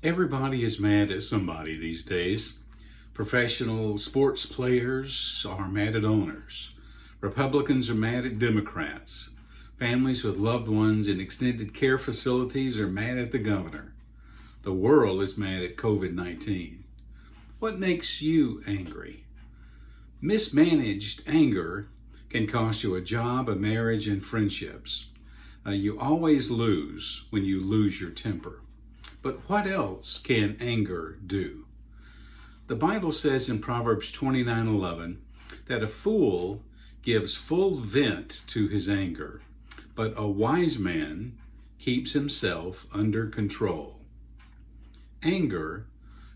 Everybody is mad at somebody these days. Professional sports players are mad at owners. Republicans are mad at Democrats. Families with loved ones in extended care facilities are mad at the governor. The world is mad at COVID-19. What makes you angry? Mismanaged anger can cost you a job, a marriage, and friendships. You always lose when you lose your temper. But what else can anger do? The Bible says in Proverbs 29:11 that a fool gives full vent to his anger, but a wise man keeps himself under control. Anger,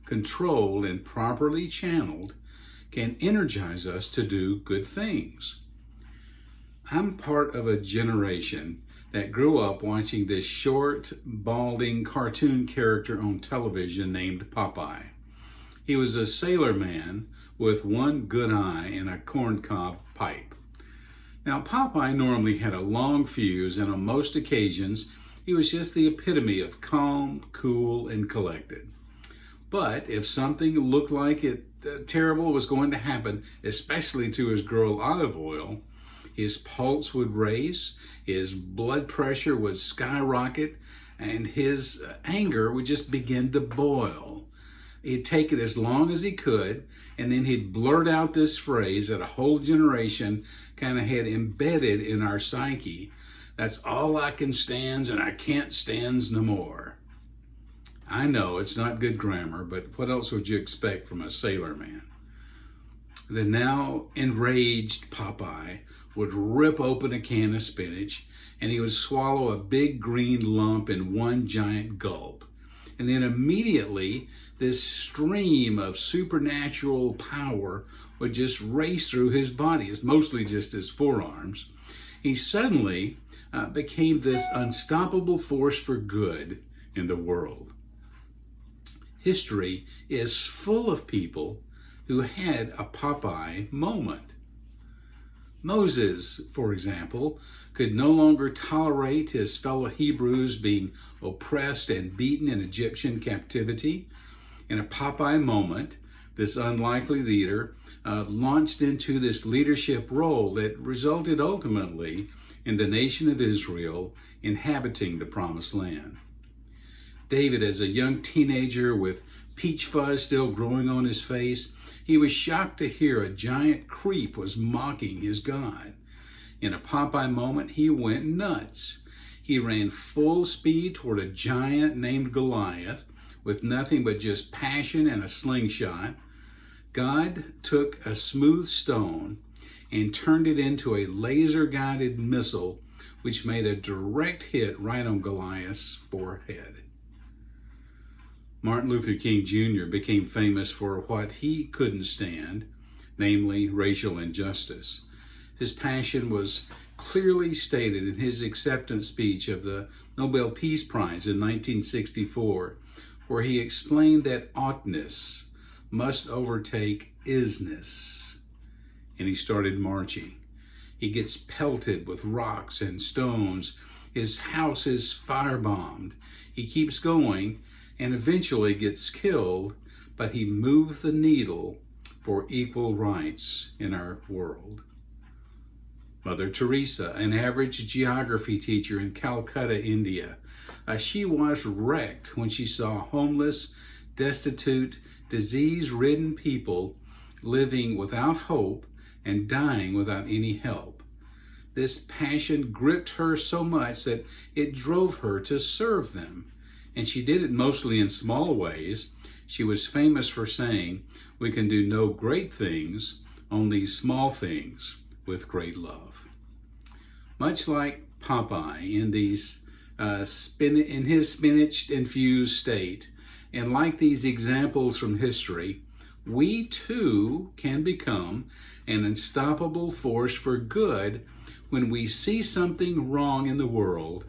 controlled and properly channeled, can energize us to do good things. I'm part of a generation that grew up watching this short, balding cartoon character on television named Popeye. He was a sailor man with one good eye and a corncob pipe. Now, Popeye normally had a long fuse, and on most occasions, he was just the epitome of calm, cool, and collected. But if something looked like terrible was going to happen, especially to his girl Olive Oil, his pulse would race, his blood pressure would skyrocket, and his anger would just begin to boil. He'd take it as long as he could, and then he'd blurt out this phrase that a whole generation kind of had embedded in our psyche. That's all I can stands, and I can't stands no more. I know it's not good grammar, but what else would you expect from a sailor man? The now enraged Popeye would rip open a can of spinach, and he would swallow a big green lump in one giant gulp. And then immediately, this stream of supernatural power would just race through his body. It's mostly just his forearms. He suddenly became this unstoppable force for good in the world. History is full of people who had a Popeye moment. Moses, for example, could no longer tolerate his fellow Hebrews being oppressed and beaten in Egyptian captivity. In a Popeye moment, this unlikely leader launched into this leadership role that resulted ultimately in the nation of Israel inhabiting the Promised Land. David, as a young teenager with peach fuzz still growing on his face, he was shocked to hear a giant creep was mocking his God. In a Popeye moment, he went nuts. He ran full speed toward a giant named Goliath with nothing but just passion and a slingshot. God took a smooth stone and turned it into a laser-guided missile, which made a direct hit right on Goliath's forehead. Martin Luther King Jr. became famous for what he couldn't stand, namely racial injustice. His passion was clearly stated in his acceptance speech of the Nobel Peace Prize in 1964, where he explained that oughtness must overtake isness. And he started marching. He gets pelted with rocks and stones. His house is firebombed. He keeps going and eventually gets killed, but he moved the needle for equal rights in our world. Mother Teresa, an average geography teacher in Calcutta, India, she was wrecked when she saw homeless, destitute, disease-ridden people living without hope and dying without any help. This passion gripped her so much that it drove her to serve them. And she did it mostly in small ways. She was famous for saying, "We can do no great things, only small things with great love." Much like Popeye in his spinach-infused state, and like these examples from history, we too can become an unstoppable force for good when we see something wrong in the world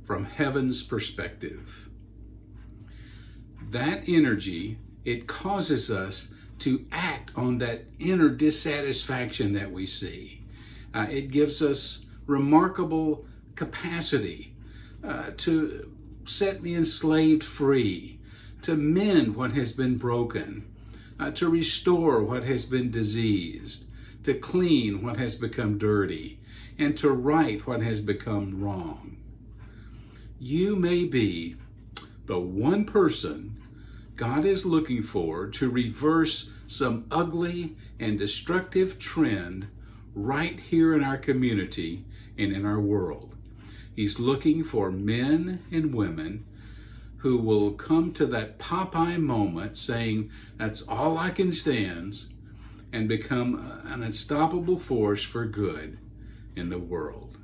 from heaven's perspective. That energy, it causes us to act on that inner dissatisfaction that we see. It gives us remarkable capacity to set the enslaved free, to mend what has been broken, to restore what has been diseased, to clean what has become dirty, and to right what has become wrong. You may be the one person God is looking for to reverse some ugly and destructive trend right here in our community and in our world. He's looking for men and women who will come to that Popeye moment saying, that's all I can stand, and become an unstoppable force for good in the world.